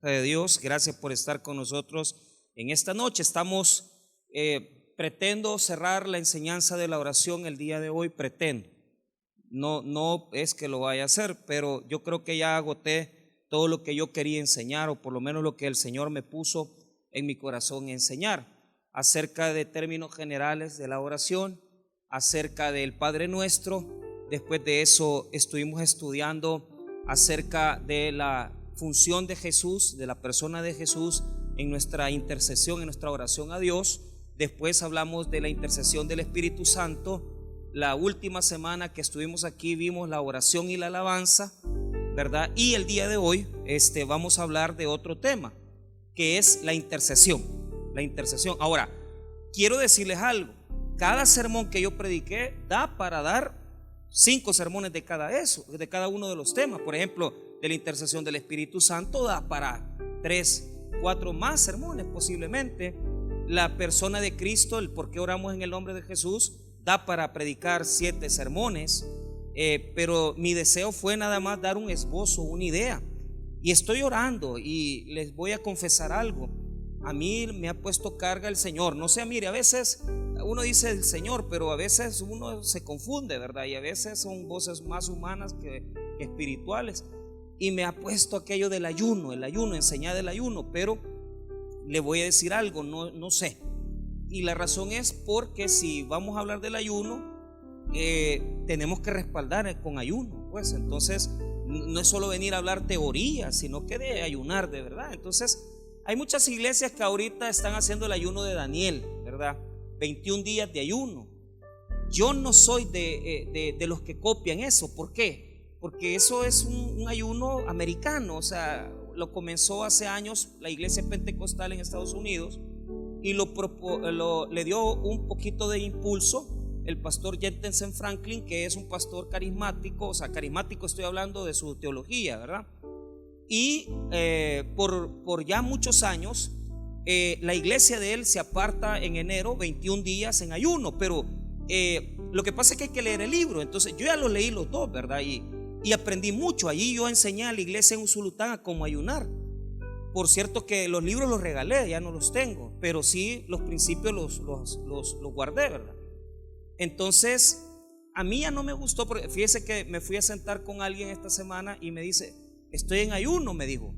De Dios, gracias por estar con nosotros en esta noche. Pretendo cerrar la enseñanza de la oración el día de hoy, pretendo. No es que lo vaya a hacer, pero yo creo que ya agoté todo lo que yo quería enseñar, o por lo menos lo que el Señor me puso en mi corazón enseñar, acerca de términos generales de la oración, acerca del Padre Nuestro. Después de eso estuvimos estudiando acerca de la función de Jesús, de la persona de Jesús en nuestra intercesión, en nuestra oración a Dios. Después hablamos de la intercesión del Espíritu Santo. La última semana que estuvimos aquí vimos la oración y la alabanza, ¿verdad? Y el día de hoy vamos a hablar de otro tema, que es la intercesión. La intercesión. Ahora, quiero decirles algo. Cada sermón que yo prediqué da para dar 5 sermones de cada uno de los temas. Por ejemplo, de la intercesión del Espíritu Santo da para 3, 4 más sermones posiblemente. La persona de Cristo, el por qué oramos en el nombre de Jesús, da para predicar 7 sermones. Pero mi deseo fue nada más dar un esbozo, una idea. Y estoy orando, y les voy a confesar algo. A mí me ha puesto carga el Señor. No sé, mire, a veces uno dice el Señor, pero a veces uno se confunde, ¿verdad? Y a veces son voces más humanas que espirituales. Y me ha puesto aquello del ayuno, enseñar el ayuno. Pero le voy a decir algo, no sé. Y la razón es porque si vamos a hablar del ayuno, tenemos que respaldar con ayuno. Pues entonces no es solo venir a hablar teoría, sino que de ayunar de verdad. Entonces hay muchas iglesias que ahorita están haciendo el ayuno de Daniel, ¿verdad? 21 días de ayuno. Yo no soy de los que copian eso. ¿Por qué? Porque eso es un ayuno americano. O sea, lo comenzó hace años la iglesia pentecostal en Estados Unidos, y le dio un poquito de impulso el pastor Jentezen Franklin, que es un pastor carismático. O sea, carismático, estoy hablando de su teología, ¿verdad? Y por ya muchos años la iglesia de él se aparta en enero, 21 días en ayuno. Pero lo que pasa es que hay que leer el libro. Entonces yo ya lo leí los dos, ¿verdad? Y aprendí mucho. Allí yo enseñé a la iglesia en Usulután a cómo ayunar. Por cierto que los libros los regalé, ya no los tengo, pero sí los principios los guardé, ¿verdad? Entonces a mí ya no me gustó, porque fíjese que me fui a sentar con alguien esta semana y me dice: estoy en ayuno, me dijo.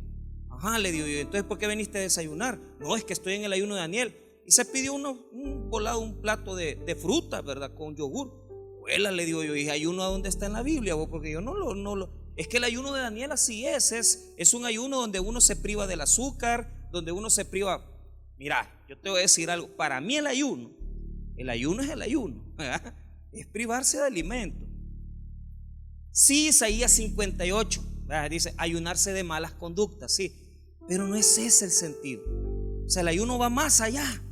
Ajá, le digo yo, entonces ¿por qué veniste a desayunar? No, es que estoy en el ayuno de Daniel. Y se pidió un plato de fruta, ¿verdad? Con yogur. Huela, le digo yo, ¿y ayuno a dónde está en la Biblia? Porque yo no lo. Es que el ayuno de Daniel así es un ayuno donde uno se priva del azúcar, donde uno se priva. Mira, yo te voy a decir algo. Para mí el ayuno es el ayuno, ¿verdad? Es privarse de alimento. Sí, Isaías 58, ¿verdad? Dice ayunarse de malas conductas, sí, pero no es ese el sentido. O sea, el ayuno va más allá,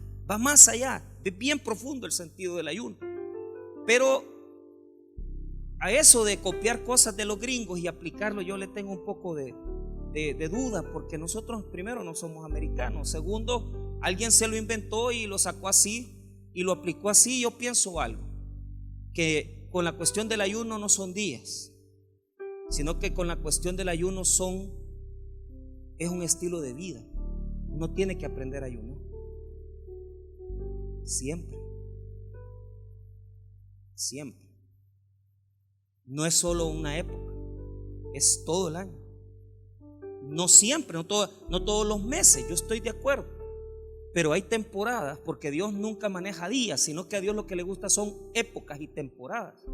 es bien profundo el sentido del ayuno. Pero a eso de copiar cosas de los gringos y aplicarlo, yo le tengo un poco de duda, porque nosotros, primero, no somos americanos. Segundo, alguien se lo inventó y lo sacó así y lo aplicó así. Yo pienso algo, que con la cuestión del ayuno no son días, sino que con la cuestión del ayuno es un estilo de vida. Uno tiene que aprender a ayunar siempre. No es solo una época, es todo el año. No siempre, no todos los meses, yo estoy de acuerdo. Pero hay temporadas, porque Dios nunca maneja días, sino que a Dios lo que le gusta son épocas y temporadas.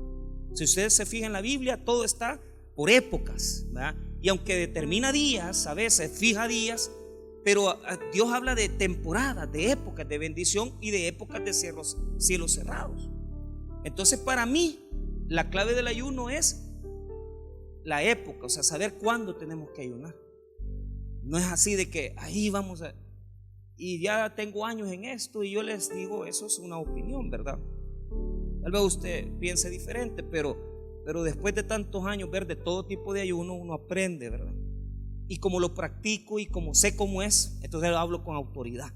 Si ustedes se fijan en la Biblia, todo está por épocas, ¿verdad? Y aunque determina días, a veces fija días, pero Dios habla de temporadas, de épocas de bendición y de épocas de cielos cerrados. Entonces, para mí, la clave del ayuno es la época, o sea, saber cuándo tenemos que ayunar. No es así de que ahí vamos a... Y ya tengo años en esto, y yo les digo, eso es una opinión, ¿verdad? Tal vez usted piense diferente, pero después de tantos años ver de todo tipo de ayuno, uno aprende, ¿verdad? Y como lo practico y como sé cómo es, entonces hablo con autoridad.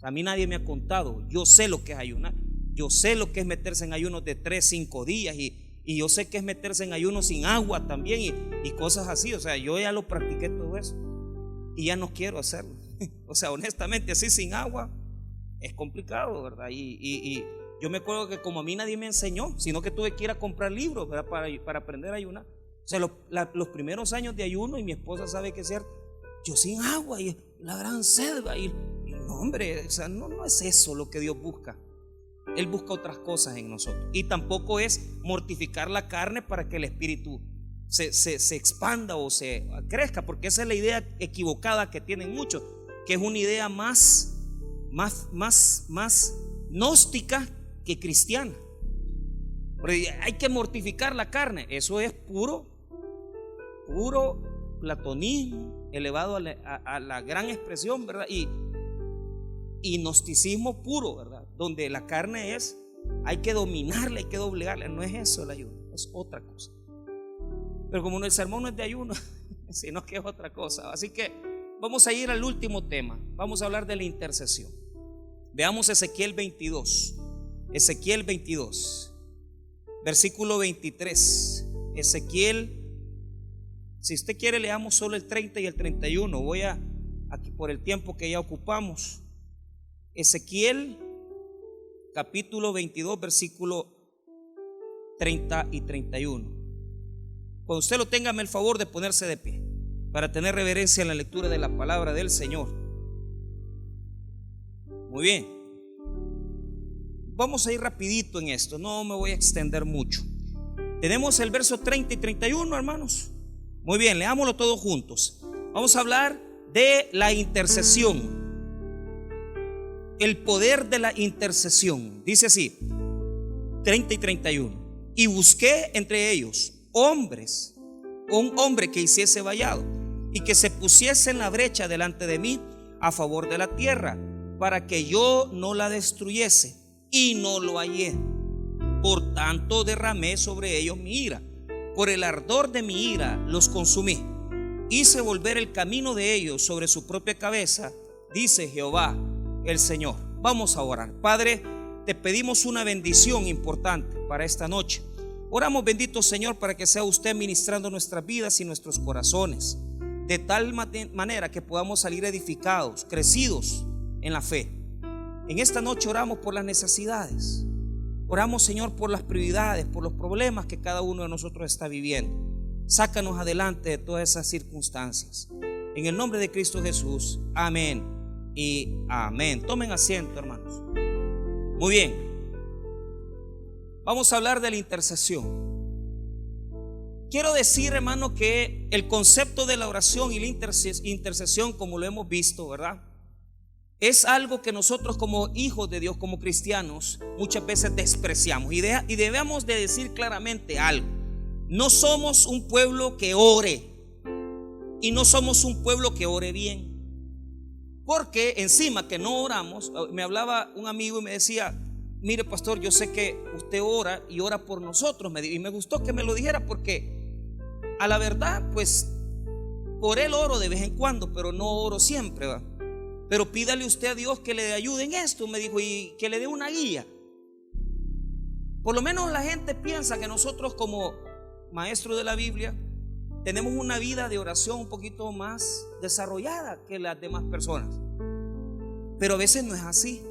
A mí nadie me ha contado, yo sé lo que es ayunar. Yo sé lo que es meterse en ayunos de 3, 5 días, y yo sé que es meterse en ayunos sin agua también, y cosas así. O sea, yo ya lo practiqué todo eso. y ya no quiero hacerlo. O sea, honestamente, así sin agua es complicado, ¿verdad? Y yo me acuerdo que como a mí nadie me enseñó, sino que tuve que ir a comprar libros, ¿verdad? Para aprender a ayunar. O sea, los primeros años de ayuno, y mi esposa sabe que es cierto, yo sin agua y la gran sed, y no, hombre, o sea, no es eso lo que Dios busca. Él busca otras cosas en nosotros. Y tampoco es mortificar la carne para que el espíritu se expanda o se crezca, porque esa es la idea equivocada que tienen muchos, que es una idea más gnóstica que cristiana. Porque hay que mortificar la carne. Eso es puro platonismo elevado a la gran expresión, ¿verdad? Y gnosticismo puro, ¿verdad? Donde la carne hay que dominarla, hay que doblegarla. No es eso el ayuno, es otra cosa. Pero como el sermón no es de ayuno, sino que es otra cosa. Así que vamos a ir al último tema. Vamos a hablar de la intercesión. Veamos Ezequiel 22. Ezequiel 22, versículo 23. Ezequiel, si usted quiere, leamos solo el 30 y el 31. Voy aquí por el tiempo que ya ocupamos. Ezequiel capítulo 22, versículo 30 y 31. Cuando usted lo tenga, el favor de ponerse de pie para tener reverencia en la lectura de la palabra del Señor. Muy bien. Vamos a ir rapidito en esto, no me voy a extender mucho. Tenemos el verso 30 y 31, hermanos. Muy bien, leámoslo todos juntos. Vamos a hablar de la intercesión. El poder de la intercesión. Dice así, 30 y 31. Y busqué entre ellos un hombre que hiciese vallado y que se pusiese en la brecha delante de mí a favor de la tierra, para que yo no la destruyese, y no lo hallé. Por tanto derramé sobre ellos mi ira, por el ardor de mi ira los consumí, hice volver el camino de ellos sobre su propia cabeza, dice Jehová el Señor. Vamos a orar. Padre, te pedimos una bendición importante para esta noche. Oramos, bendito Señor, para que sea usted ministrando nuestras vidas y nuestros corazones, de tal manera que podamos salir edificados, crecidos en la fe. En esta noche oramos por las necesidades. Oramos, Señor, por las prioridades, por los problemas que cada uno de nosotros está viviendo. Sácanos adelante de todas esas circunstancias. En el nombre de Cristo Jesús, amén y amén. Tomen asiento, hermanos. Muy bien. Vamos a hablar de la intercesión. Quiero decir, hermano, que el concepto de la oración y la intercesión, como lo hemos visto, ¿verdad?, es algo que nosotros como hijos de Dios, como cristianos, muchas veces despreciamos. Y debemos de decir claramente algo. No somos un pueblo que ore, y no somos un pueblo que ore bien. Porque encima que no oramos, me hablaba un amigo y me decía: mire, pastor, yo sé que usted ora y ora por nosotros. Y me gustó que me lo dijera, porque a la verdad, pues por él oro de vez en cuando, pero no oro siempre, ¿verdad? Pero pídale usted a Dios que le ayude en esto, me dijo, y que le dé una guía. Por lo menos la gente piensa que nosotros, como maestros de la Biblia, tenemos una vida de oración un poquito más desarrollada que las demás personas. Pero a veces no es así.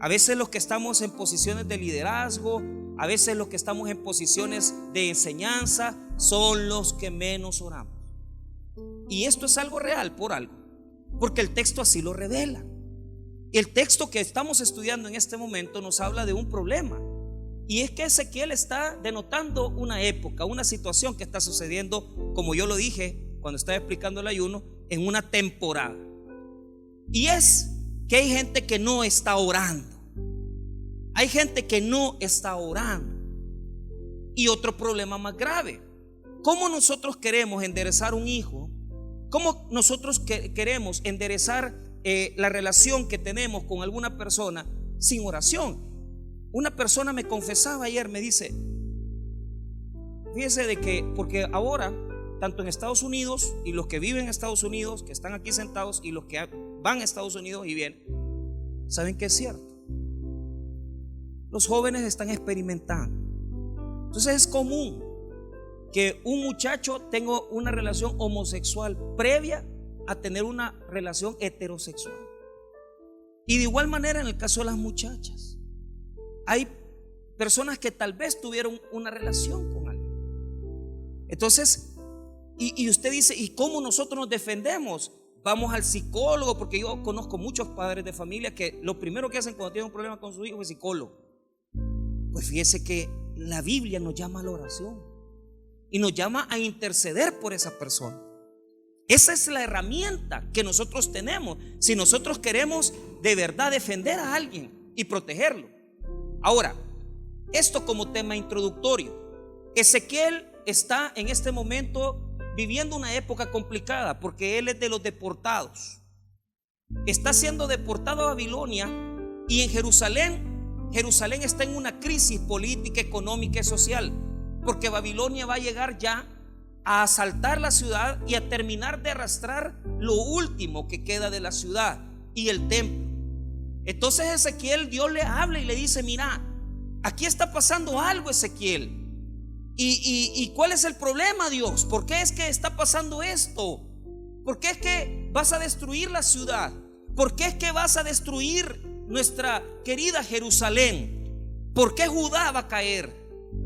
A veces los que estamos en posiciones de liderazgo, a veces los que estamos en posiciones de enseñanza, son los que menos oramos. Y esto es algo real por algo, porque el texto así lo revela. El texto que estamos estudiando en este momento nos habla de un problema, y es que Ezequiel está denotando una época, una situación que está sucediendo, como yo lo dije cuando estaba explicando el ayuno, en una temporada. Y es que hay gente que no está orando. Hay gente que no está orando. Y otro problema más grave: ¿cómo nosotros queremos enderezar un hijo? ¿Cómo nosotros queremos enderezar la relación que tenemos con alguna persona sin oración? Una persona me confesaba ayer, me dice, fíjese de que, porque ahora, tanto en Estados Unidos, y los que viven en Estados Unidos, que están aquí sentados, y los que van a Estados Unidos y vienen, saben que es cierto. Los jóvenes están experimentando. Entonces es común que un muchacho tenga una relación homosexual previa a tener una relación heterosexual. Y de igual manera en el caso de las muchachas, hay personas que tal vez tuvieron una relación con alguien. Entonces, y usted dice, ¿y cómo nosotros nos defendemos? Vamos al psicólogo, porque yo conozco muchos padres de familia que lo primero que hacen cuando tienen un problema con su hijo es psicólogo. Pues fíjese que la Biblia nos llama a la oración y nos llama a interceder por esa persona. Esa es la herramienta que nosotros tenemos si nosotros queremos de verdad defender a alguien y protegerlo. Ahora, esto como tema introductorio. Ezequiel está en este momento viviendo una época complicada porque él es de los deportados. Está siendo deportado a Babilonia y en Jerusalén está en una crisis política, económica y social, porque Babilonia va a llegar ya a asaltar la ciudad y a terminar de arrastrar lo último que queda de la ciudad y el templo. Entonces Ezequiel, Dios le habla y le dice: mira, aquí está pasando algo, Ezequiel. ¿Y cuál es el problema, Dios? ¿Por qué es que está pasando esto? ¿Por qué es que vas a destruir la ciudad? ¿Por qué es que vas a destruir nuestra querida Jerusalén? ¿Por qué Judá va a caer?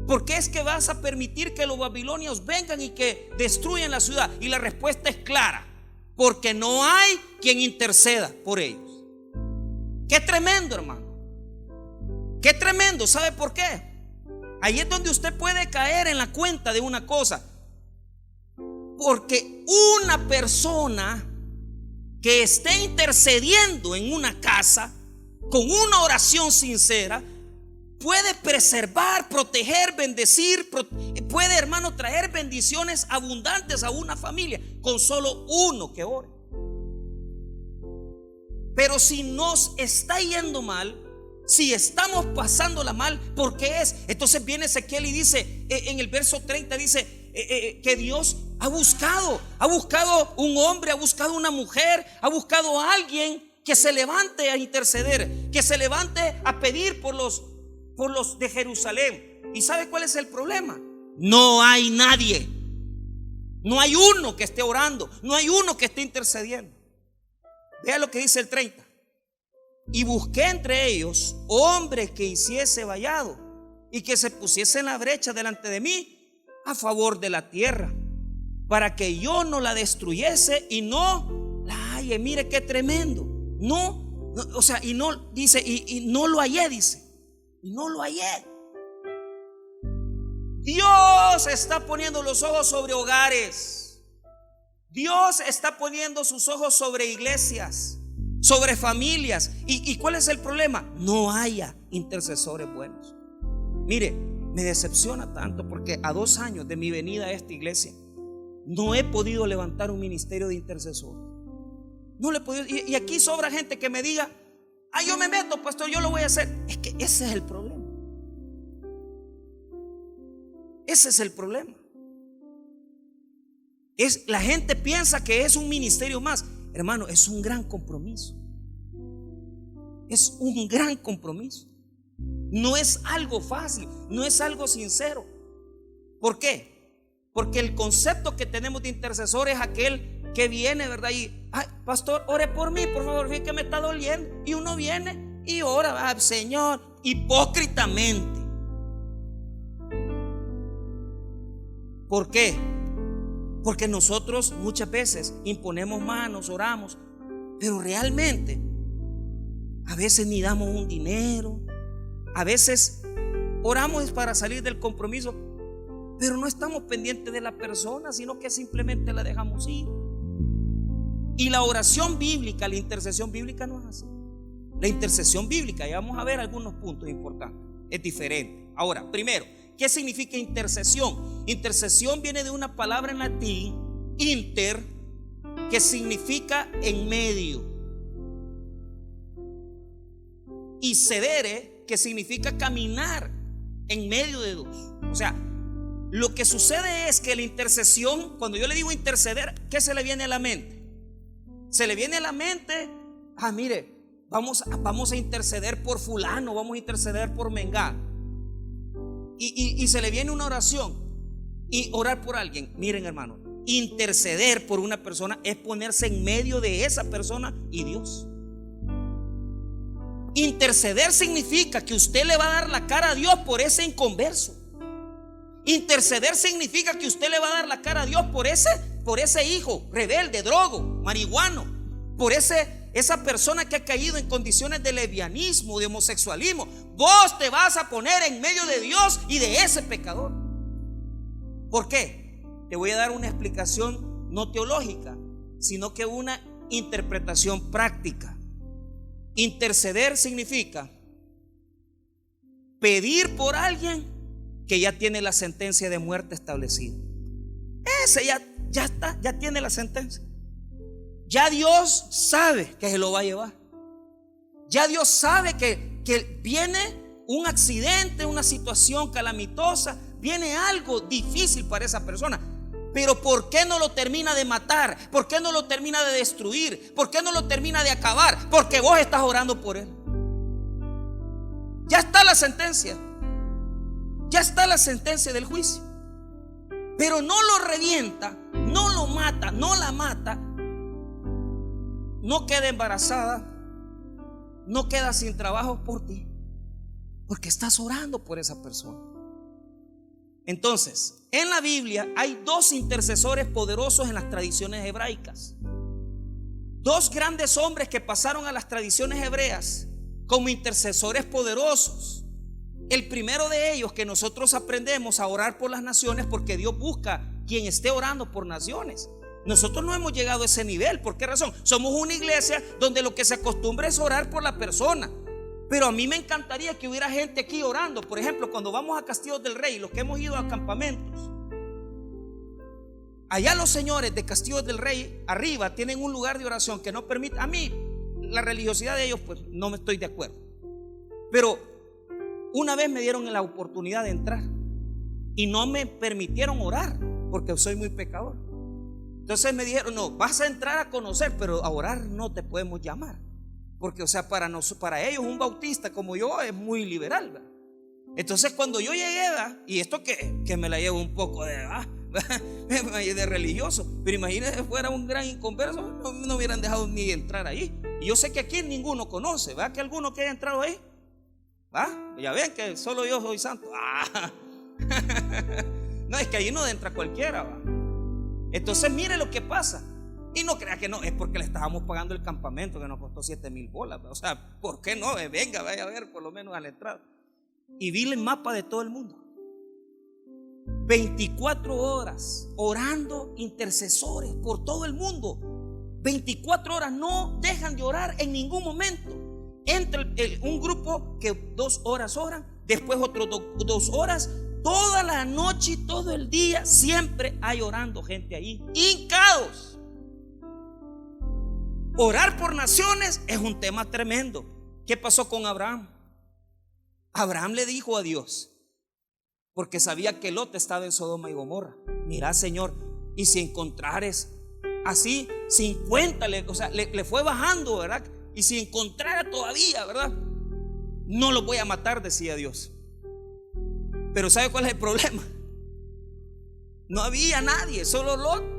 ¿Por qué es que vas a permitir que los babilonios vengan y que destruyan la ciudad? Y la respuesta es clara: porque no hay quien interceda por ellos. Qué tremendo, hermano. Qué tremendo. ¿Sabe por qué? Ahí es donde usted puede caer en la cuenta de una cosa. Porque una persona que esté intercediendo en una casa con una oración sincera puede preservar, proteger, bendecir, puede, hermano, traer bendiciones abundantes a una familia con solo uno que ore. Pero si nos está yendo mal, si estamos pasándola mal, ¿por qué es? Entonces viene Ezequiel y dice, en el verso 30 dice que Dios ha buscado un hombre, ha buscado una mujer, ha buscado a alguien que se levante a interceder, que se levante a pedir por los de Jerusalén. ¿Y sabe cuál es el problema? No hay nadie, no hay uno que esté orando, no hay uno que esté intercediendo. Vea lo que dice el 30. Y busqué entre ellos hombre que hiciese vallado y que se pusiese en la brecha delante de mí a favor de la tierra, para que yo no la destruyese y no la halle. Mire qué tremendo. No, o sea, y no dice, y no lo hallé, dice, y no lo hallé. Dios está poniendo los ojos sobre hogares. Dios está poniendo sus ojos sobre iglesias, sobre familias. ¿Y cuál es el problema? No haya intercesores buenos. Mire, me decepciona tanto porque a 2 años de mi venida a esta iglesia no he podido levantar un ministerio de intercesor. No le he podido. Y aquí sobra gente que me diga: yo me meto, pastor, yo lo voy a hacer. Es que ese es el problema. Ese es el problema. La gente piensa que es un ministerio más. Hermano, es un gran compromiso. Es un gran compromiso. No es algo fácil, no es algo sincero. ¿Por qué? Porque el concepto que tenemos de intercesor es aquel que viene, ¿verdad? Y, pastor, ore por mí, por favor, fíjate que me está doliendo. Y uno viene y ora, Señor, hipócritamente. ¿Por qué? Porque nosotros muchas veces imponemos manos, oramos, pero realmente a veces ni damos un dinero, a veces oramos para salir del compromiso, pero no estamos pendientes de la persona, sino que simplemente la dejamos ir. Y la oración bíblica, la intercesión bíblica no es así. La intercesión bíblica, ya vamos a ver algunos puntos importantes, es diferente. Ahora, primero, ¿qué significa intercesión? Intercesión viene de una palabra en latín, inter, que significa en medio, y cedere, que significa caminar en medio de dos. O sea, lo que sucede es que la intercesión, cuando yo le digo interceder, ¿qué se le viene a la mente? Se le viene a la mente: mire, vamos a interceder por fulano, vamos a interceder por mengá. Y se le viene una oración y orar por alguien. Miren, hermano, Interceder por una persona es ponerse en medio de esa persona y Dios. Interceder significa que usted le va a dar la cara a Dios por ese inconverso. Interceder significa que usted le va a dar la cara a Dios por ese hijo rebelde, drogo, marihuano, por esa persona que ha caído en condiciones de lesbianismo, de homosexualismo. Vos te vas a poner en medio de Dios y de ese pecador. ¿Por qué? Te voy a dar una explicación no teológica, sino que una interpretación práctica. Interceder significa pedir por alguien que ya tiene la sentencia de muerte establecida. Ese ya está, ya tiene la sentencia. Ya Dios sabe que se lo va a llevar. Ya Dios sabe que viene un accidente, una situación calamitosa, viene algo difícil para esa persona. Pero ¿por qué no lo termina de matar? ¿Por qué no lo termina de destruir? ¿Por qué no lo termina de acabar? Porque vos estás orando por él. Ya está la sentencia. Ya está la sentencia del juicio. Pero no lo revienta, no lo mata, no la mata, no queda embarazada, no queda sin trabajo por ti, porque estás orando por esa persona. Entonces, en la Biblia hay dos intercesores poderosos en las tradiciones hebraicas. Dos grandes hombres que pasaron a las tradiciones hebreas como intercesores poderosos. El primero de ellos, que nosotros aprendemos a orar por las naciones, porque Dios busca quien esté orando por naciones. Nosotros no hemos llegado a ese nivel. ¿Por qué razón? Somos una iglesia donde lo que se acostumbra es orar por la persona. Pero a mí me encantaría que hubiera gente aquí orando. Por ejemplo, cuando vamos a Castillos del Rey, los que hemos ido a campamentos, allá los señores de Castillos del Rey arriba tienen un lugar de oración que no permite. A mí la religiosidad de ellos pues no me estoy de acuerdo. Pero una vez me dieron la oportunidad de entrar y no me permitieron orar porque soy muy pecador. Entonces me dijeron: no, vas a entrar a conocer, pero a orar no te podemos llamar. Porque, o sea, para ellos un bautista como yo es muy liberal, ¿verdad? Entonces cuando yo llegué, ¿verdad? Y esto que me la llevo un poco de religioso, pero imagínense, fuera un gran inconverso, no hubieran dejado ni entrar ahí. Y yo sé que aquí ninguno conoce, ¿verdad? Que alguno que haya entrado ahí, ya ven que solo yo soy santo. No, es que ahí no entra cualquiera, ¿va? Entonces mire lo que pasa. Y no crea que no, es porque le estábamos pagando el campamento que nos costó 7,000 bolas. O sea, ¿por qué no? Venga, vaya a ver por lo menos a la entrada. Y vi el mapa de todo el mundo. 24 horas orando intercesores por todo el mundo. 24 horas, no dejan de orar en ningún momento. Entra un grupo que 2 horas oran, después otros 2 horas, toda la noche y todo el día siempre hay orando gente ahí, hincados. Orar por naciones es un tema tremendo. ¿Qué pasó con Abraham? Abraham le dijo a Dios, porque sabía que Lot estaba en Sodoma y Gomorra: mira, Señor, y si encontrares así 50, o sea, le fue bajando, ¿verdad? Y si encontrara todavía, ¿verdad? No los voy a matar, decía Dios. Pero ¿sabe cuál es el problema? No había nadie, solo Lot.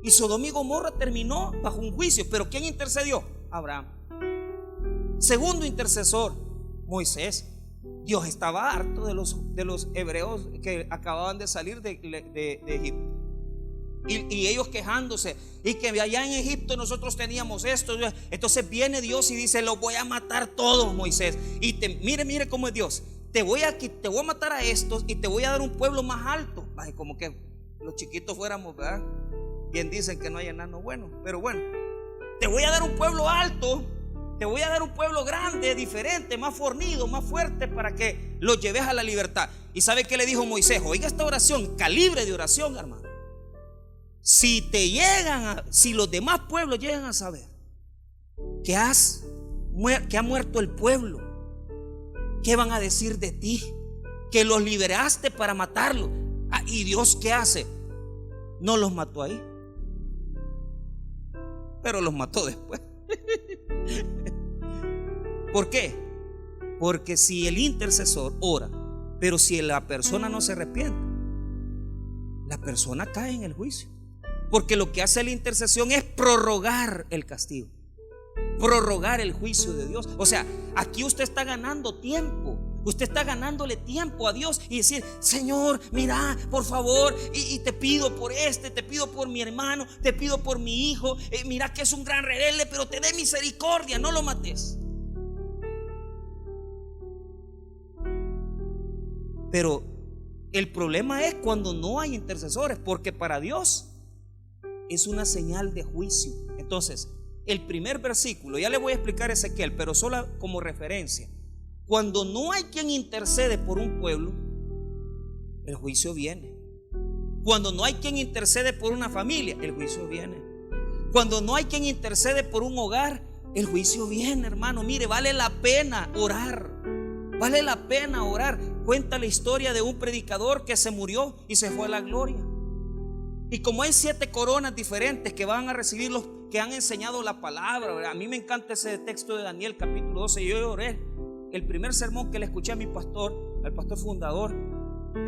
Y Sodoma y Gomorra terminó bajo un juicio. ¿Pero quién intercedió? Abraham. Segundo intercesor, Moisés. Dios estaba harto de los hebreos que acababan de salir de Egipto. Y ellos quejándose, y que allá en Egipto nosotros teníamos esto. Entonces viene Dios y dice: los voy a matar todos, Moisés. Y mire cómo es Dios. Te voy a matar a estos y te voy a dar un pueblo más alto. Ay, como que los chiquitos fuéramos, ¿verdad? Bien dicen que no hay enano bueno, pero bueno, te voy a dar un pueblo alto, te voy a dar un pueblo grande, diferente, más fornido, más fuerte, para que los lleves a la libertad. ¿Y sabe qué le dijo Moisés? Oiga esta oración, calibre de oración, hermano. Si los demás pueblos llegan a saber que ha muerto el pueblo, ¿qué van a decir de ti? Que los liberaste para matarlo. ¿Y Dios qué hace? No los mató ahí, pero los mató después. ¿Por qué? Porque si el intercesor ora, pero si la persona no se arrepiente, la persona cae en el juicio. Porque lo que hace la intercesión es prorrogar el castigo, prorrogar el juicio de Dios. O sea, aquí usted está ganando tiempo. Usted está ganándole tiempo a Dios y decir: Señor, mira, por favor, y te pido por te pido por mi hermano, te pido por mi hijo, mira que es un gran rebelde, pero te dé misericordia, no lo mates. Pero el problema es cuando no hay intercesores, porque para Dios es una señal de juicio. Entonces, el primer versículo, ya le voy a explicar Ezequiel, pero solo como referencia. Cuando no hay quien intercede por un pueblo, el juicio viene. Cuando no hay quien intercede por una familia, el juicio viene. Cuando no hay quien intercede por un hogar, el juicio viene, hermano. Mire, vale la pena orar. Vale la pena orar. Cuenta la historia de un predicador que se murió y se fue a la gloria. Y como hay 7 coronas diferentes que van a recibir los que han enseñado la palabra, ¿verdad? A mí me encanta ese texto de Daniel capítulo 12. Yo oré. El primer sermón que le escuché a mi pastor, al pastor fundador,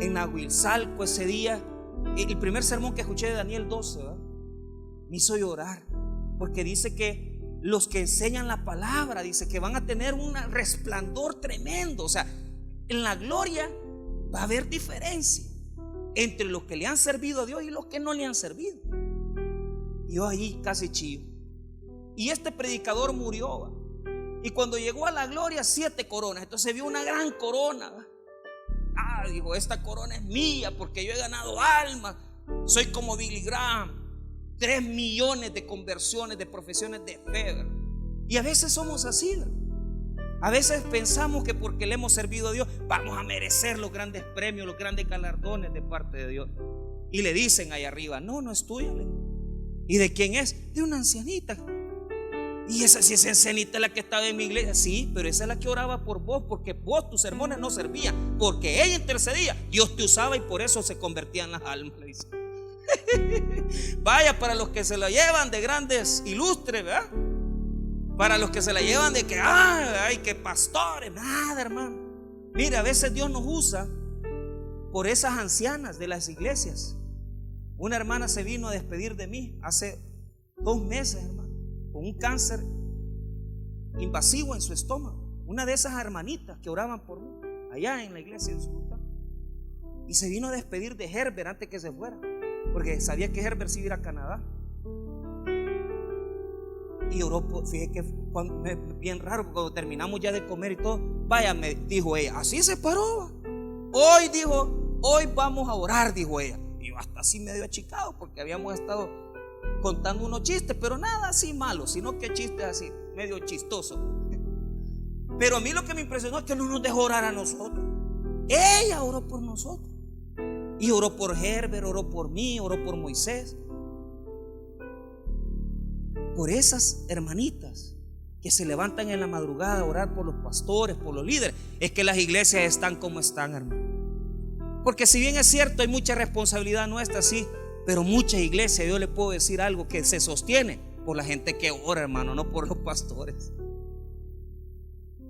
en Nahuilzalco ese día, el primer sermón que escuché de Daniel 12, ¿verdad?, me hizo llorar, porque dice que los que enseñan la palabra, dice que van a tener un resplandor tremendo. O sea, en la gloria va a haber diferencia entre los que le han servido a Dios y los que no le han servido. Yo ahí casi chillo. Y este predicador murió, ¿verdad? Y cuando llegó a la gloria, 7 coronas. Entonces vio una gran corona. Dijo: esta corona es mía porque yo he ganado almas. Soy como Billy Graham. 3 millones de conversiones, de profesiones de fe. Y a veces somos así. A veces pensamos que porque le hemos servido a Dios vamos a merecer los grandes premios, los grandes galardones de parte de Dios. Y le dicen ahí arriba: no, no es tuya. ¿Y de quién es? De una ancianita. Y esa ancianita es la que estaba en mi iglesia. Sí, pero esa es la que oraba por vos, porque vos, tus sermones no servían, porque ella intercedía, Dios te usaba y por eso se convertían las almas, le dice. Vaya, para los que se la llevan de grandes ilustres, ¿verdad? Para los que se la llevan de que ay, que pastores, nada, hermano. Mira, a veces Dios nos usa por esas ancianas de las iglesias. Una hermana se vino a despedir de mí hace 2 meses, hermano, con un cáncer invasivo en su estómago. Una de esas hermanitas que oraban por mí allá en la iglesia en Sucutá. Y se vino a despedir de Herbert antes que se fuera, porque sabía que Herbert se iba a ir a Canadá. Y oró por, fíjate que bien raro, cuando terminamos ya de comer y todo, vaya, me dijo ella, así se paró. Hoy dijo, hoy vamos a orar, dijo ella. Y yo hasta así medio achicado, porque habíamos estado contando unos chistes, pero nada así malo, sino que chistes así, medio chistosos. Pero a mí lo que me impresionó es que no nos dejó orar a nosotros. Ella oró por nosotros. Y oró por Herbert, oró por mí, oró por Moisés. Por esas hermanitas que se levantan en la madrugada a orar por los pastores, por los líderes, es que las iglesias están como están, hermano. Porque si bien es cierto, hay mucha responsabilidad nuestra, sí, pero muchas iglesias, yo le puedo decir algo, que se sostiene por la gente que ora, hermano, no por los pastores,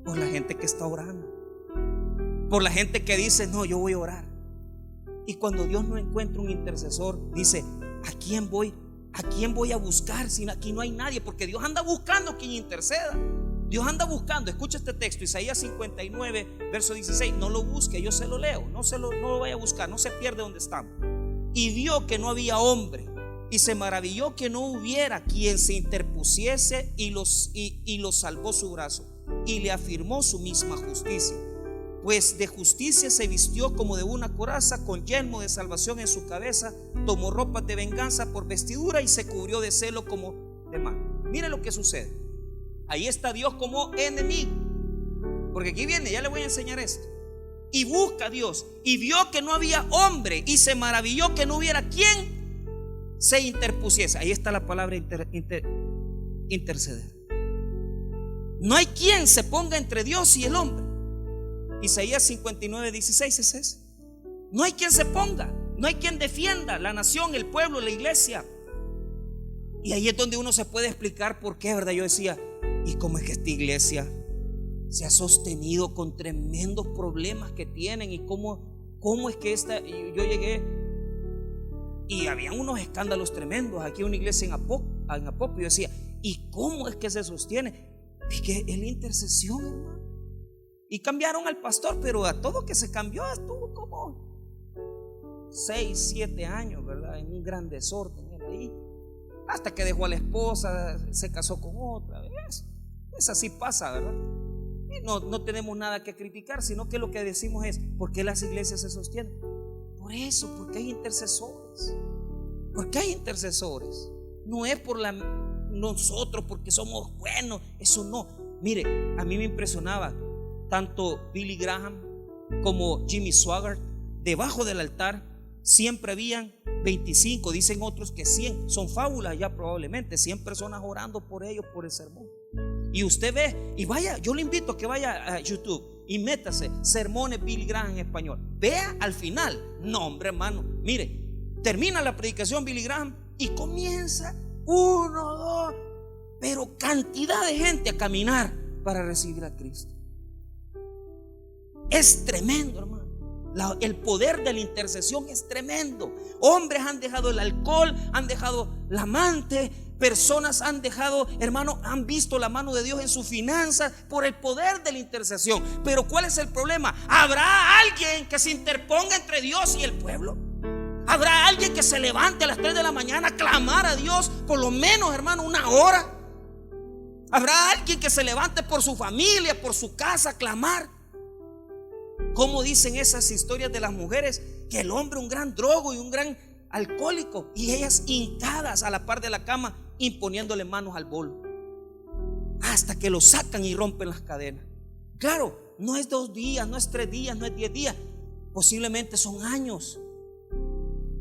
por la gente que está orando, por la gente que dice, no, yo voy a orar. Y cuando Dios no encuentra un intercesor, dice, ¿a quién voy a buscar si aquí no hay nadie? Porque Dios anda buscando quien interceda. Dios anda buscando. Escucha este texto, Isaías 59, verso 16. No lo busque, yo se lo leo. No lo vaya a buscar, no se pierde donde estamos. Y vio que no había hombre, y se maravilló que no hubiera quien se interpusiese, y los salvó su brazo, y le afirmó su misma justicia. Pues de justicia se vistió como de una coraza, con yelmo de salvación en su cabeza, tomó ropas de venganza por vestidura y se cubrió de celo como de mal. Mire lo que sucede. Ahí está Dios como enemigo, porque aquí viene, ya le voy a enseñar esto. Y busca a Dios, y vio que no había hombre, y se maravilló que no hubiera quien se interpusiese. Ahí está la palabra interceder. No hay quien se ponga entre Dios y el hombre. Isaías 59, 16 es eso. No hay quien se ponga, no hay quien defienda la nación, el pueblo, la iglesia. Y ahí es donde uno se puede explicar por qué, ¿verdad? Yo decía, ¿y cómo es que esta iglesia se ha sostenido con tremendos problemas que tienen? ¿Y cómo es que yo llegué Y había unos escándalos tremendos. Aquí una iglesia en Apopio decía: ¿y cómo es que se sostiene? Es que es la intercesión, hermano. Y cambiaron al pastor, pero a todo que se cambió estuvo como 6, 7 años, ¿verdad? En un gran desorden ahí, hasta que dejó a la esposa, se casó con otra. Es así pasa, ¿verdad? Y no tenemos nada que criticar, sino que lo que decimos es: ¿por qué las iglesias se sostienen? Por eso, porque hay intercesores. Porque hay intercesores. No es por nosotros porque somos buenos, eso no. Mire, a mí me impresionaba tanto Billy Graham como Jimmy Swaggart. Debajo del altar siempre habían 25, dicen otros que 100, son fábulas ya probablemente, 100 personas orando por ellos, por el sermón. Y usted ve, y vaya, yo le invito a que vaya a YouTube y métase sermones Billy Graham en español. Vea al final. No, hombre, hermano, mire, termina la predicación Billy Graham y comienza 1, 2, pero cantidad de gente a caminar para recibir a Cristo. Es tremendo, hermano. El poder de la intercesión es tremendo. Hombres han dejado el alcohol, han dejado la amante, personas han dejado, hermano, han visto la mano de Dios en sus finanzas por el poder de la intercesión. Pero ¿cuál es el problema? ¿Habrá alguien que se interponga entre Dios y el pueblo? ¿Habrá alguien que se levante a las 3 de la mañana a clamar a Dios por lo menos, hermano, 1 hora? ¿Habrá alguien que se levante por su familia, por su casa a clamar? ¿Cómo dicen esas historias de las mujeres? Que el hombre un gran drogo y un gran alcohólico, y ellas hincadas a la par de la cama imponiéndole manos al bolo, hasta que lo sacan y rompen las cadenas. Claro, no es 2 días, no es 3 días, no es 10 días, posiblemente son años.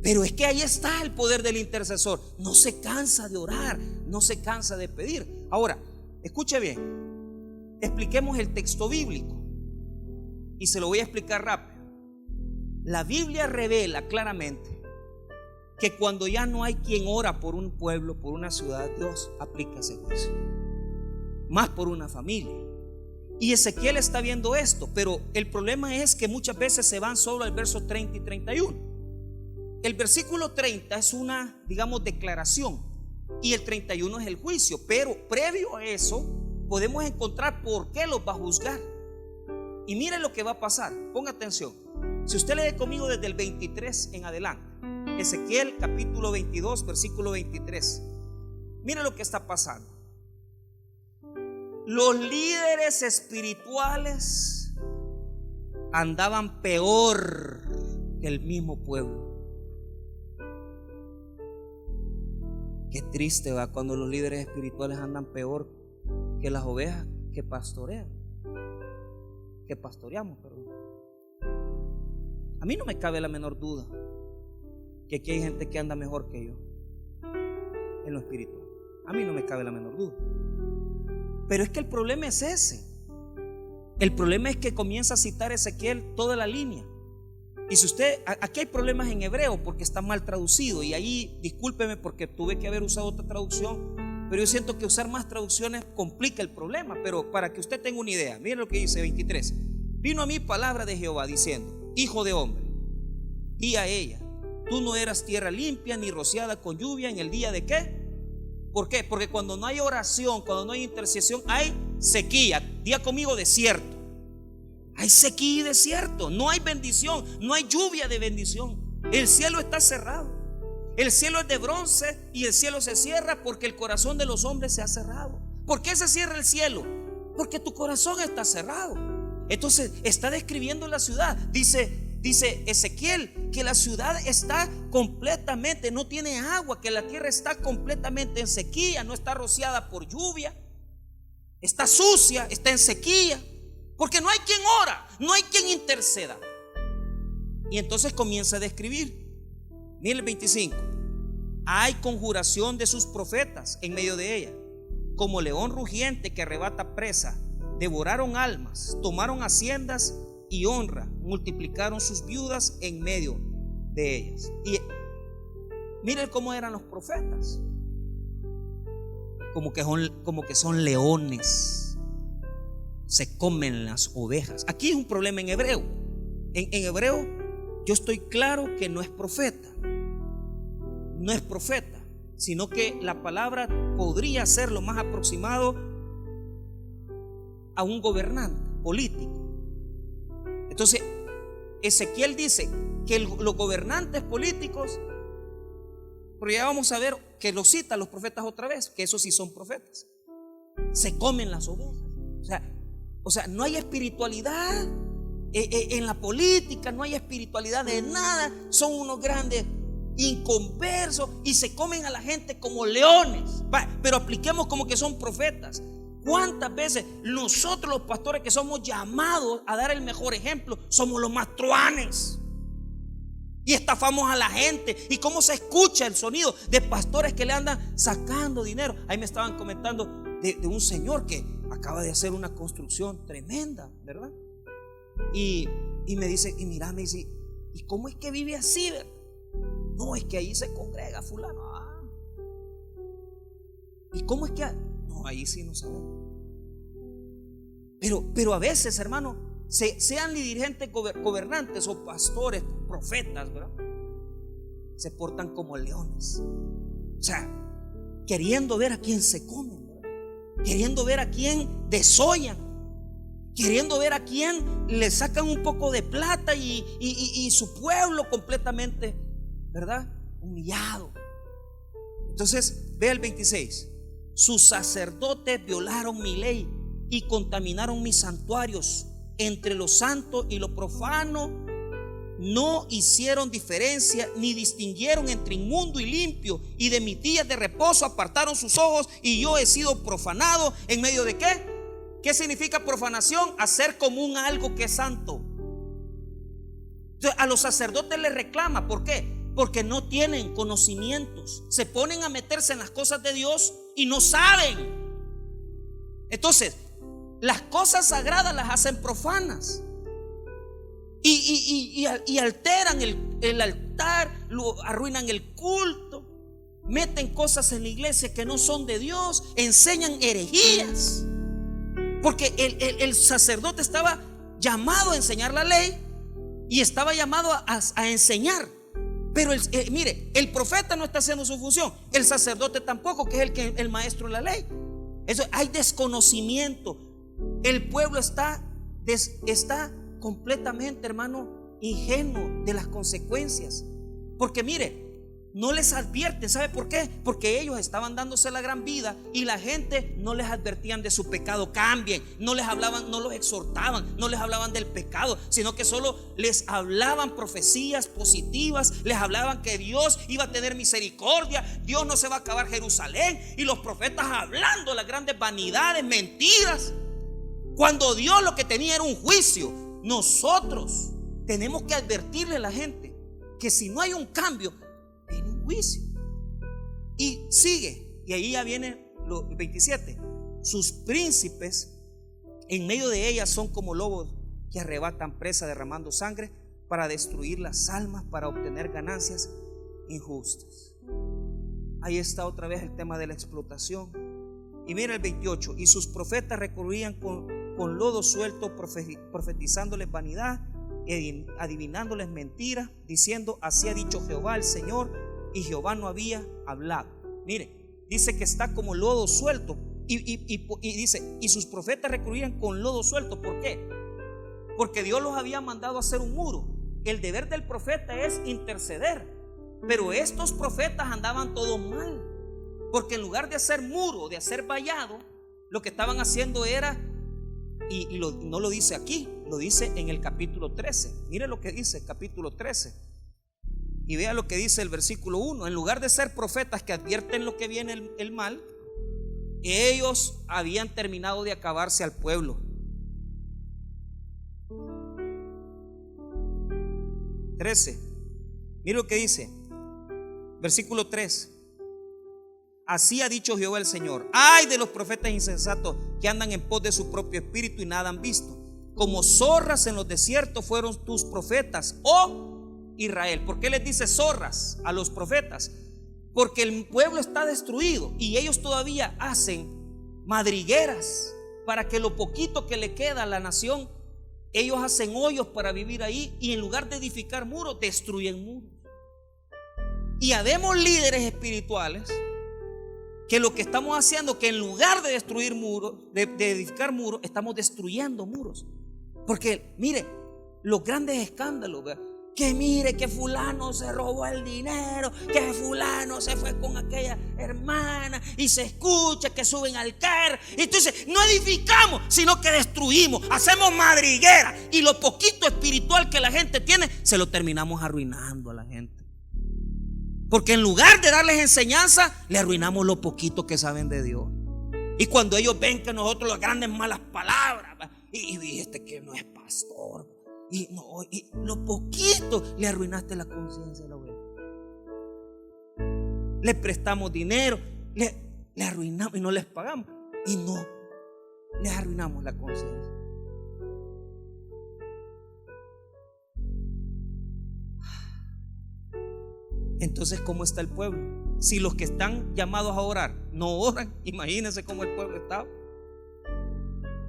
Pero es que ahí está el poder del intercesor. No se cansa de orar, no se cansa de pedir. Ahora, escuche bien, expliquemos el texto bíblico y se lo voy a explicar rápido. La Biblia revela claramente que cuando ya no hay quien ora por un pueblo, por una ciudad, Dios aplica ese juicio, más por una familia. Y Ezequiel está viendo esto, pero el problema es que muchas veces se van solo al verso 30 y 31. El versículo 30 es una, digamos, declaración, y el 31 es el juicio. Pero previo a eso podemos encontrar por qué los va a juzgar. Y miren lo que va a pasar, ponga atención. Si usted lee conmigo desde el 23 en adelante, Ezequiel capítulo 22 versículo 23, mire lo que está pasando. Los líderes espirituales andaban peor que el mismo pueblo. Qué triste va cuando los líderes espirituales andan peor que las ovejas que pastoreamos, perdón. A mí no me cabe la menor duda que aquí hay gente que anda mejor que yo en lo espiritual. A mí no me cabe la menor duda. Pero es que el problema es ese. El problema es que comienza a citar Ezequiel toda la línea. Y si usted, aquí hay problemas en hebreo porque está mal traducido, y ahí discúlpeme porque tuve que haber usado otra traducción, pero yo siento que usar más traducciones complica el problema. Pero para que usted tenga una idea, miren lo que dice 23. Vino a mí palabra de Jehová diciendo: hijo de hombre, di a ella, tú no eras tierra limpia ni rociada con lluvia en el día de ¿qué? ¿Por qué? Porque cuando no hay oración, cuando no hay intercesión, hay sequía. Diga conmigo: desierto. Hay sequía y desierto. No hay bendición, no hay lluvia de bendición. El cielo está cerrado. El cielo es de bronce y el cielo se cierra porque el corazón de los hombres se ha cerrado. ¿Por qué se cierra el cielo? Porque tu corazón está cerrado. Entonces está describiendo la ciudad. Dice Ezequiel que la ciudad está completamente, no tiene agua, que la tierra está completamente en sequía, no está rociada por lluvia, está sucia, está en sequía, porque no hay quien ora, no hay quien interceda. Y entonces comienza a describir. Mira el 25. Hay conjuración de sus profetas en medio de ella, como león rugiente que arrebata presa. Devoraron almas, tomaron haciendas y honra, multiplicaron sus viudas en medio de ellas. Y miren cómo eran los profetas, como que son leones, se comen las ovejas. Aquí es un problema en hebreo. En hebreo yo estoy claro que no es profeta, no es profeta, sino que la palabra podría ser lo más aproximado a un gobernante político. Entonces Ezequiel dice que los gobernantes políticos, pero ya vamos a ver que lo citan los profetas otra vez, que esos sí son profetas, se comen las ovejas. O sea, no hay espiritualidad en la política, no hay espiritualidad de nada, son unos grandes inconversos y se comen a la gente como leones. Pero apliquemos como que son profetas. ¿Cuántas veces nosotros los pastores que somos llamados a dar el mejor ejemplo somos los más truanes y estafamos a la gente? ¿Y cómo se escucha el sonido de pastores que le andan sacando dinero? Ahí me estaban comentando de un señor que acaba de hacer una construcción tremenda, ¿verdad? Y me dice, y mira, me dice, ¿y cómo es que vive así, verdad? No, es que ahí se congrega fulano. ¿Y cómo es que? No, ahí sí no sabemos. Pero a veces, hermano, sean dirigentes, gobernantes o pastores, profetas, ¿verdad? Se portan como leones. O sea, queriendo ver a quién se comen, ¿verdad? Queriendo ver a quién desollan, queriendo ver a quién le sacan un poco de plata y su pueblo completamente, ¿verdad?, humillado. Entonces, ve el 26. Sus sacerdotes violaron mi ley y contaminaron mis santuarios. Entre lo santo y lo profano no hicieron diferencia, ni distinguieron entre inmundo y limpio, y de mis días de reposo apartaron sus ojos, y yo he sido profanado en medio de ¿qué? ¿Qué significa profanación? Hacer común algo que es santo. Entonces, a los sacerdotes les reclama. ¿Por qué? Porque no tienen conocimientos, se ponen a meterse en las cosas de Dios y no saben. Entonces, las cosas sagradas las hacen profanas y alteran el altar, arruinan el culto, meten cosas en la iglesia que no son de Dios, enseñan herejías. Porque el sacerdote estaba llamado a enseñar la ley y estaba llamado a enseñar. Pero mire, el profeta no está haciendo su función, el sacerdote tampoco, que es el maestro de la ley. Eso, hay desconocimiento. El pueblo está completamente, hermano, ingenuo de las consecuencias. Porque mire, no les advierten. ¿Sabe por qué? Porque ellos estaban dándose la gran vida y la gente no les advertían de su pecado. Cambien. No les hablaban, no los exhortaban, no les hablaban del pecado, sino que solo les hablaban profecías positivas. Les hablaban que Dios iba a tener misericordia, Dios no se va a acabar Jerusalén, y los profetas hablando las grandes vanidades, mentiras, cuando Dios lo que tenía era un juicio. Nosotros tenemos que advertirle a la gente que si no hay un cambio, viene un juicio. Y sigue, y ahí ya viene lo 27. Sus príncipes en medio de ellas son como lobos que arrebatan presa derramando sangre para destruir las almas, para obtener ganancias injustas. Ahí está otra vez el tema de la explotación. Y mira el 28. Y sus profetas recurrían con lodo suelto, profetizándoles vanidad, adivinándoles mentiras, diciendo: así ha dicho Jehová el Señor, y Jehová no había hablado. Mire, dice que está como lodo suelto, y dice, y sus profetas recurrían con lodo suelto. ¿Por qué? Porque Dios los había mandado a hacer un muro. El deber del profeta es interceder, pero estos profetas andaban todo mal, porque en lugar de hacer muro, de hacer vallado, lo que estaban haciendo era, no lo dice aquí, lo dice en el capítulo 13. Mire lo que dice el capítulo 13 y vea lo que dice el versículo 1. En lugar de ser profetas que advierten lo que viene el mal, ellos habían terminado de acabarse al pueblo. 13. Mire lo que dice versículo 3. Así ha dicho Jehová el Señor: ay de los profetas insensatos que andan en pos de su propio espíritu y nada han visto. Como zorras en los desiertos fueron tus profetas, oh Israel. ¿Por qué les dice zorras a los profetas? Porque el pueblo está destruido y ellos todavía hacen madrigueras para que lo poquito que le queda a la nación, ellos hacen hoyos para vivir ahí, y en lugar de edificar muros, destruyen muros. Y habemos líderes espirituales que lo que estamos haciendo, que en lugar de destruir muros, de edificar muros, estamos destruyendo muros. Porque mire, los grandes escándalos, ¿verdad? Que mire que fulano se robó el dinero, que fulano se fue con aquella hermana, y se escucha que suben al CAR. Y entonces no edificamos, sino que destruimos, hacemos madriguera, y lo poquito espiritual que la gente tiene se lo terminamos arruinando a la gente. Porque en lugar de darles enseñanza, le arruinamos lo poquito que saben de Dios. Y cuando ellos ven que nosotros las grandes malas palabras, y este que no es pastor, y lo poquito le arruinaste la conciencia de la oveja. Le prestamos dinero, le arruinamos y no les pagamos, y no les arruinamos la conciencia. Entonces, ¿cómo está el pueblo? Si los que están llamados a orar no oran, imagínense cómo el pueblo estaba.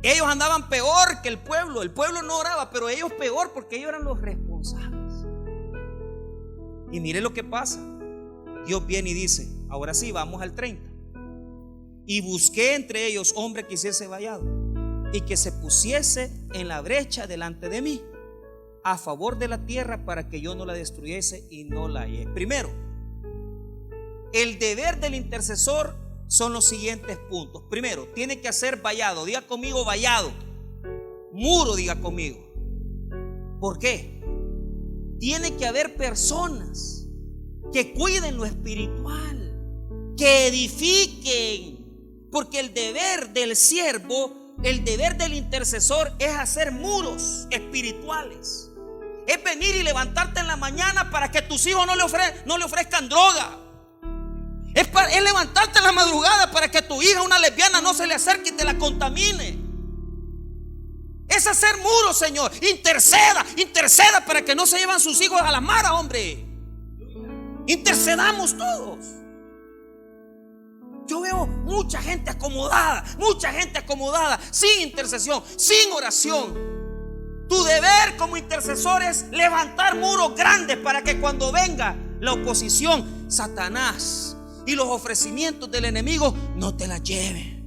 Ellos andaban peor que el pueblo no oraba, pero ellos peor, porque ellos eran los responsables. Y mire lo que pasa. Dios viene y dice, ahora sí, vamos al 30. Y busqué entre ellos hombre que hiciese vallado y que se pusiese en la brecha delante de mí, a favor de la tierra, para que yo no la destruyese, y no la hallé. Primero, el deber del intercesor son los siguientes puntos. Primero, tiene que hacer vallado. Diga conmigo vallado. Muro, diga conmigo. ¿Por qué? Tiene que haber personas que cuiden lo espiritual, que edifiquen. Porque el deber del siervo, el deber del intercesor es hacer muros espirituales. Es venir y levantarte en la mañana para que tus hijos no le ofrezcan droga. Es levantarte en la madrugada para que tu hija, una lesbiana, no se le acerque y te la contamine. Es hacer muros, Señor. Interceda para que no se lleven sus hijos a la mara, hombre. Intercedamos todos. Yo veo mucha gente acomodada, sin intercesión, sin oración. Tu deber como intercesor es levantar muros grandes para que cuando venga la oposición, Satanás y los ofrecimientos del enemigo no te la lleven.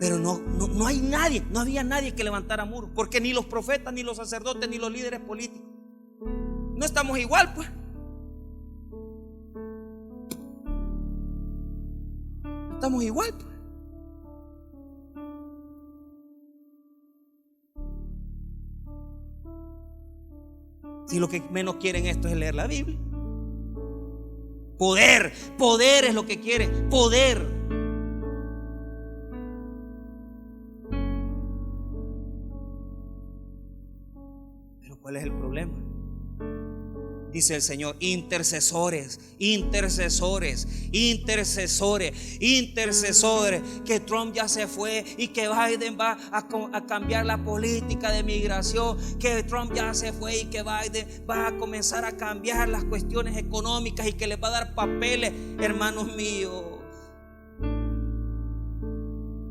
Pero no hay nadie, no había nadie que levantara muros, porque ni los profetas, ni los sacerdotes, ni los líderes políticos. No estamos igual, pues. No estamos igual, pues. Si lo que menos quieren esto es leer la Biblia. Poder es lo que quieren, poder. Pero ¿cuál es el problema? Dice el Señor, intercesores, que Trump ya se fue y que Biden va a cambiar la política de migración, que Trump ya se fue y que Biden va a comenzar a cambiar las cuestiones económicas y que les va a dar papeles. Hermanos míos,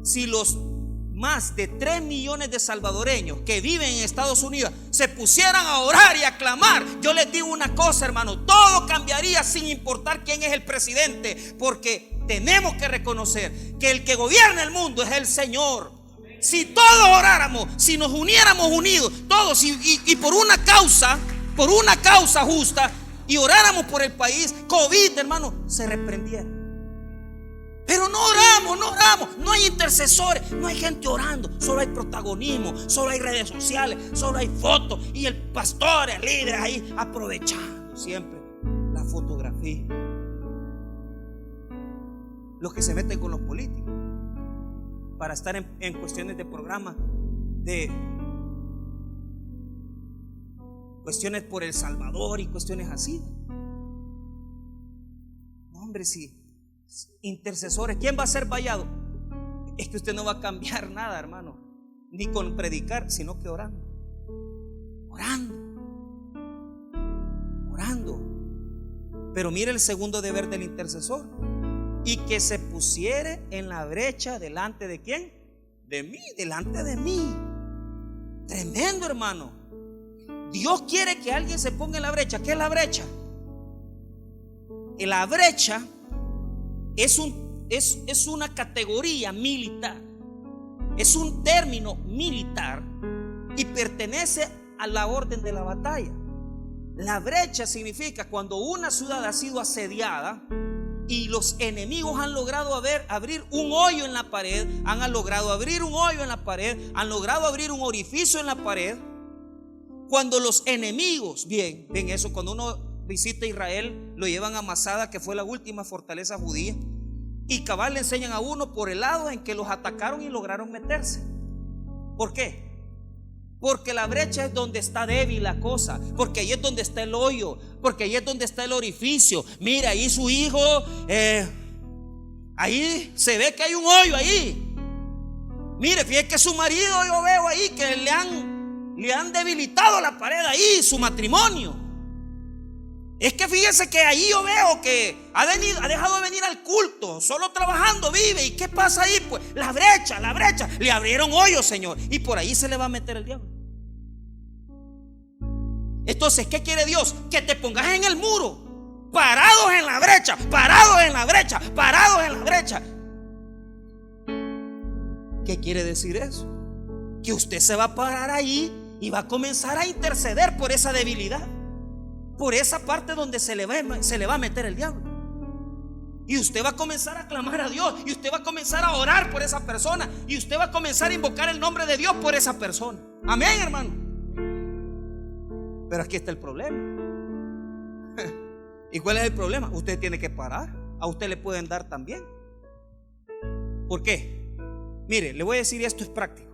si los más de 3 millones de salvadoreños que viven en Estados Unidos se pusieran a orar y a clamar, yo les digo una cosa, hermano, todo cambiaría sin importar quién es el presidente, porque tenemos que reconocer que el que gobierna el mundo es el Señor. Si todos oráramos, si nos uniéramos unidos, todos, y por una causa justa, y oráramos por el país, COVID, hermano, se reprendiera. Pero no oramos, no hay intercesores, no hay gente orando, solo hay protagonismo, solo hay redes sociales, solo hay fotos, y el pastor, el líder ahí aprovechando siempre la fotografía. Los que se meten con los políticos para estar en cuestiones de programas, de cuestiones por El Salvador y cuestiones así. No, hombre, sí. Intercesores, ¿quién va a ser vallado? Es que usted no va a cambiar nada, hermano, ni con predicar, sino que orando. Pero mire el segundo deber del intercesor: y que se pusiere en la brecha delante de ¿quién? De mí, delante de mí. Tremendo, hermano. Dios quiere que alguien se ponga en la brecha. ¿Qué es la brecha? la brecha es una categoría militar, es un término militar y pertenece a la orden de la batalla. La brecha significa cuando una ciudad ha sido asediada y los enemigos han logrado abrir un hoyo en la pared, han logrado abrir un hoyo en la pared, han logrado abrir un orificio en la pared. Cuando los enemigos, ven eso, cuando uno visita Israel, lo llevan a Masada, que fue la última fortaleza judía, y cabal le enseñan a uno por el lado en que los atacaron y lograron meterse. ¿Por qué? Porque la brecha es donde está débil la cosa, porque ahí es donde está el hoyo, porque ahí es donde está el orificio. Mira, ahí su hijo, ahí se ve que hay un hoyo ahí. Mire, fíjate que su marido, yo veo ahí que le han debilitado la pared ahí, su matrimonio. Es que fíjese que ahí yo veo que ha dejado de venir al culto, solo trabajando vive. ¿Y qué pasa ahí? Pues la brecha, le abrieron hoyo, Señor, y por ahí se le va a meter el diablo. Entonces, ¿qué quiere Dios? Que te pongas en el muro, parados en la brecha, parados en la brecha, parados en la brecha. ¿Qué quiere decir eso? Que usted se va a parar ahí y va a comenzar a interceder por esa debilidad, por esa parte donde se le va a meter el diablo. Y usted va a comenzar a clamar a Dios, y usted va a comenzar a orar por esa persona, y usted va a comenzar a invocar el nombre de Dios por esa persona. Amén, hermano. Pero aquí está el problema. ¿Y cuál es el problema? Usted tiene que parar. A usted le pueden dar también. ¿Por qué? Mire, le voy a decir, esto es práctico.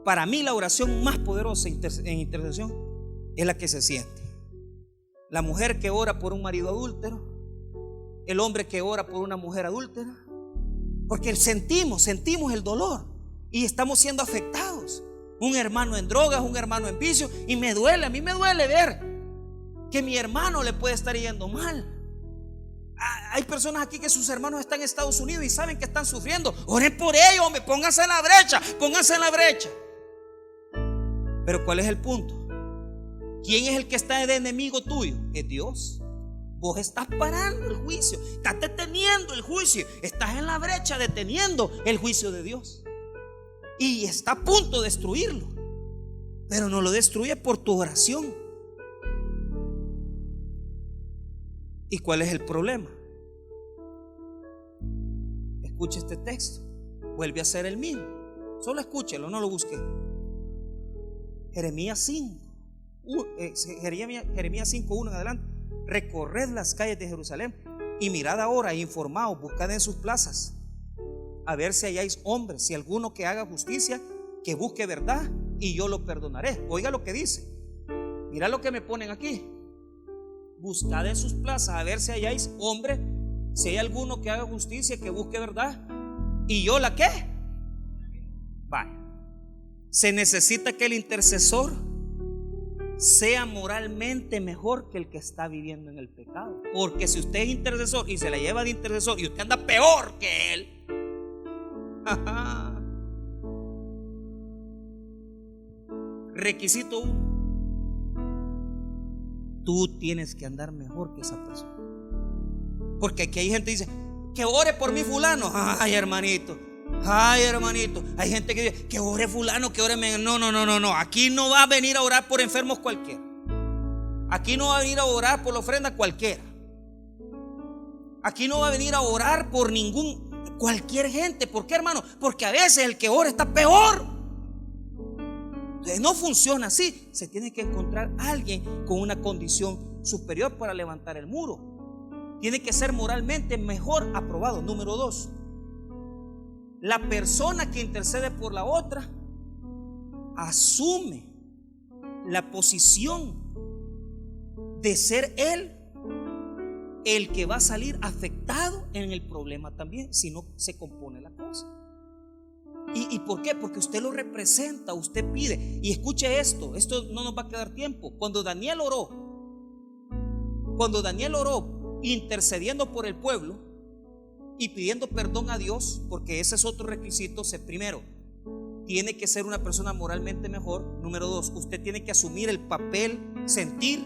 Para mí la oración más poderosa en intercesión es la que se siente. La mujer que ora por un marido adúltero, el hombre que ora por una mujer adúltera, porque sentimos el dolor y estamos siendo afectados. Un hermano en drogas, un hermano en vicio, y a mí me duele ver que mi hermano le puede estar yendo mal. Hay personas aquí que sus hermanos están en Estados Unidos y saben que están sufriendo. Oren por ellos, hombre, pónganse en la brecha, pónganse en la brecha. Pero ¿cuál es el punto? ¿Quién es el que está de enemigo tuyo? Es Dios. Vos estás parando el juicio, estás deteniendo el juicio, estás en la brecha deteniendo el juicio de Dios. Y está a punto de destruirlo, pero no lo destruye por tu oración. ¿Y cuál es el problema? Escuche este texto, vuelve a ser el mismo. Solo escúchelo, no lo busque. Jeremías 5, Jeremías 5:1 en adelante. Recorred las calles de Jerusalén y mirad ahora e informaos, buscad en sus plazas a ver si halláis hombres, si alguno que haga justicia, que busque verdad, y yo lo perdonaré. Oiga lo que dice. Mira lo que me ponen aquí. Buscad en sus plazas a ver si halláis hombre, si hay alguno que haga justicia, que busque verdad, y yo la ¿qué? Vaya. Se necesita que el intercesor sea moralmente mejor que el que está viviendo en el pecado. Porque si usted es intercesor y se la lleva de intercesor y usted anda peor que él, requisito 1: tú tienes que andar mejor que esa persona. Porque aquí hay gente que dice que ore por mí fulano. Ay, hermanito. Hay gente que dice que ore fulano, que ore. No. Aquí no va a venir a orar por enfermos cualquiera. Aquí no va a venir a orar por la ofrenda cualquiera. Aquí no va a venir a orar por cualquier gente. ¿Por qué, hermano? Porque a veces el que ora está peor. Entonces no funciona así. Se tiene que encontrar alguien con una condición superior para levantar el muro. Tiene que ser moralmente mejor aprobado. Número 2: la persona que intercede por la otra asume la posición de ser él el que va a salir afectado en el problema también, si no se compone la cosa. ¿Y por qué? Porque usted lo representa, usted pide. Y escuche esto no nos va a quedar tiempo. Cuando Daniel oró intercediendo por el pueblo y pidiendo perdón a Dios, porque ese es otro requisito. Primero, tiene que ser una persona moralmente mejor. Número 2, usted tiene que asumir el papel, sentir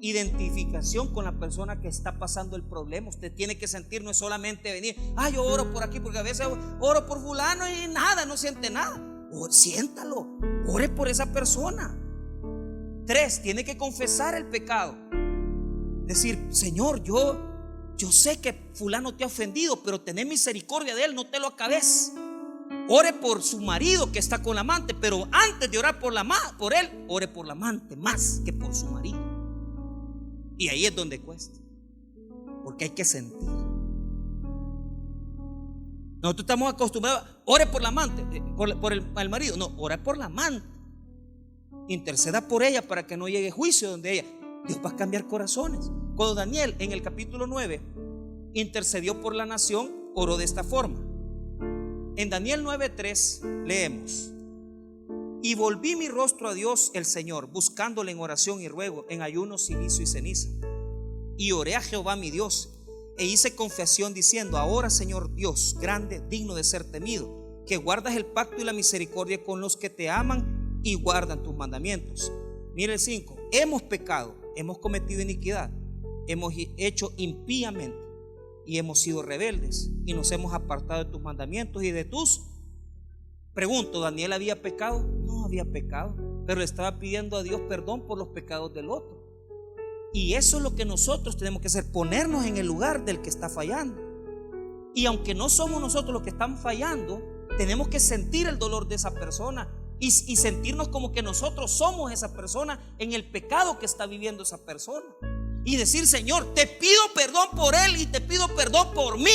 identificación con la persona que está pasando el problema. Usted tiene que sentir, no es solamente venir, yo oro por aquí, porque a veces oro por fulano y nada, no siente nada. Siéntalo, ore por esa persona. 3, tiene que confesar el pecado. Decir, Señor, yo sé que fulano te ha ofendido, pero tené misericordia de él, no te lo acabes. Ore por su marido que está con la amante, pero antes de orar por él, ore por la amante más que por su marido. Y ahí es donde cuesta, porque hay que sentir. Nosotros estamos acostumbrados, ore por la amante, por el marido. No, ora por la amante. Interceda por ella para que no llegue juicio donde ella. Dios va a cambiar corazones. Cuando Daniel en el capítulo 9 intercedió por la nación, oró de esta forma. En Daniel 9:3 leemos: y volví mi rostro a Dios el Señor, buscándole en oración y ruego, en ayuno, silicio y ceniza. Y oré a Jehová mi Dios, e hice confesión diciendo: ahora, Señor Dios grande, digno de ser temido, que guardas el pacto y la misericordia con los que te aman y guardan tus mandamientos. Mire el 5: hemos pecado, hemos cometido iniquidad, hemos hecho impíamente y hemos sido rebeldes y nos hemos apartado de tus mandamientos y de tus. Pregunto, ¿Daniel había pecado? No había pecado, pero le estaba pidiendo a Dios perdón por los pecados del otro. Y eso es lo que nosotros tenemos que hacer, ponernos en el lugar del que está fallando. Y aunque no somos nosotros los que están fallando, tenemos que sentir el dolor de esa persona y sentirnos como que nosotros somos esa persona en el pecado que está viviendo esa persona. Y decir: Señor, te pido perdón por él y te pido perdón por mí.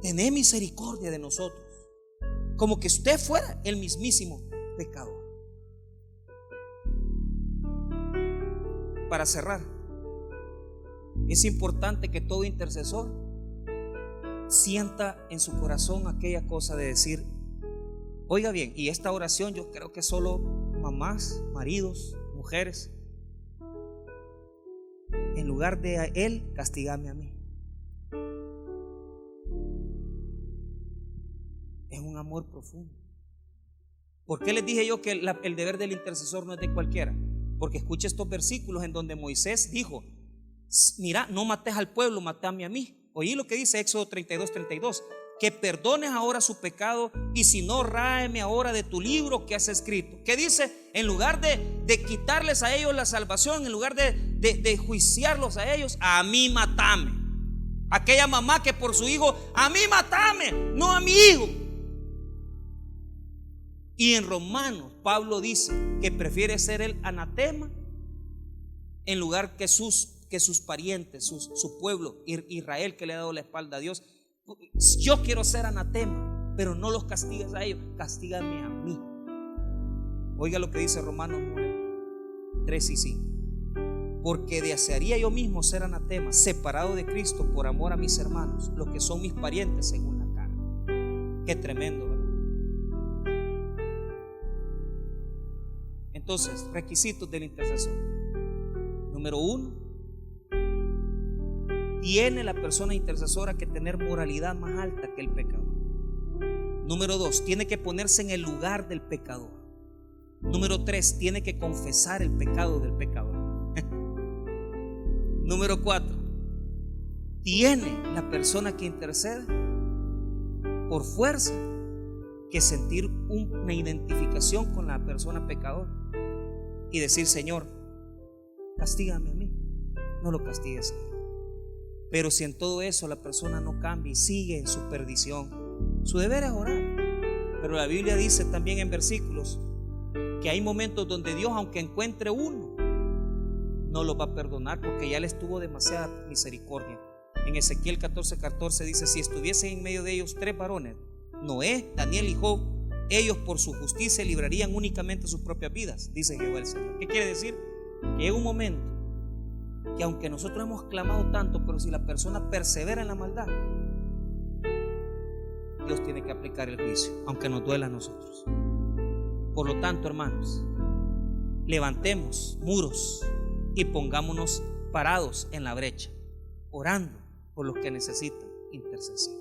Tené misericordia de nosotros, como que usted fuera el mismísimo pecador. Para cerrar, es importante que todo intercesor sienta en su corazón aquella cosa de decir, oiga bien, y esta oración yo creo que solo mamás, maridos, mujeres, en lugar de él, castígame a mí. Es un amor profundo. ¿Por qué les dije yo que el deber del intercesor no es de cualquiera? Porque escuche estos versículos en donde Moisés dijo: mira, no mates al pueblo, matame a mí. Oí lo que dice Éxodo 32:32: que perdones ahora su pecado, y si no, ráeme ahora de tu libro que has escrito. ¿Qué dice? En lugar de quitarles a ellos la salvación, en lugar de juiciarlos a ellos, a mí matame. Aquella mamá que por su hijo, a mí matame, no a mi hijo. Y en Romanos, Pablo dice que prefiere ser el anatema en lugar que sus parientes, su pueblo, Israel, que le ha dado la espalda a Dios. Yo quiero ser anatema, pero no los castigues a ellos, castígame a mí. Oiga lo que dice Romanos 9:3 y 5: porque desearía yo mismo ser anatema, separado de Cristo por amor a mis hermanos, los que son mis parientes según la carne. Qué tremendo, ¿verdad? Entonces, requisitos del intercesor. Número 1: tiene la persona intercesora que tener moralidad más alta que el pecador. Número 2: tiene que ponerse en el lugar del pecador. Número 3: tiene que confesar el pecado del pecador. Número 4: tiene la persona que intercede por fuerza que sentir una identificación con la persona pecadora y decir: Señor, castígame a mí, no lo castigues a mí. Pero si en todo eso la persona no cambia y sigue en su perdición, su deber es orar. Pero la Biblia dice también en versículos que hay momentos donde Dios, aunque encuentre uno, no lo va a perdonar porque ya les tuvo demasiada misericordia. En Ezequiel 14:14 dice: si estuviesen en medio de ellos 3 varones, Noé, Daniel y Job, ellos por su justicia librarían únicamente sus propias vidas, dice Jehová el Señor. ¿Qué quiere decir? Que llega un momento que aunque nosotros hemos clamado tanto, pero si la persona persevera en la maldad, Dios tiene que aplicar el juicio, aunque nos duela a nosotros. Por lo tanto, hermanos, levantemos muros y pongámonos parados en la brecha, orando por los que necesitan intercesión.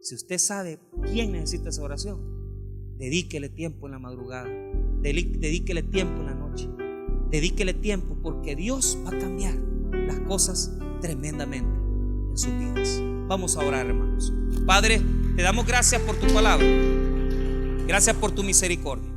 Si usted sabe quién necesita esa oración, dedíquele tiempo en la madrugada, dedíquele tiempo en la noche. noche. Dedíquele tiempo, porque Dios va a cambiar las cosas tremendamente en sus vidas. Vamos a orar, hermanos. Padre, te damos gracias por tu palabra. Gracias por tu misericordia.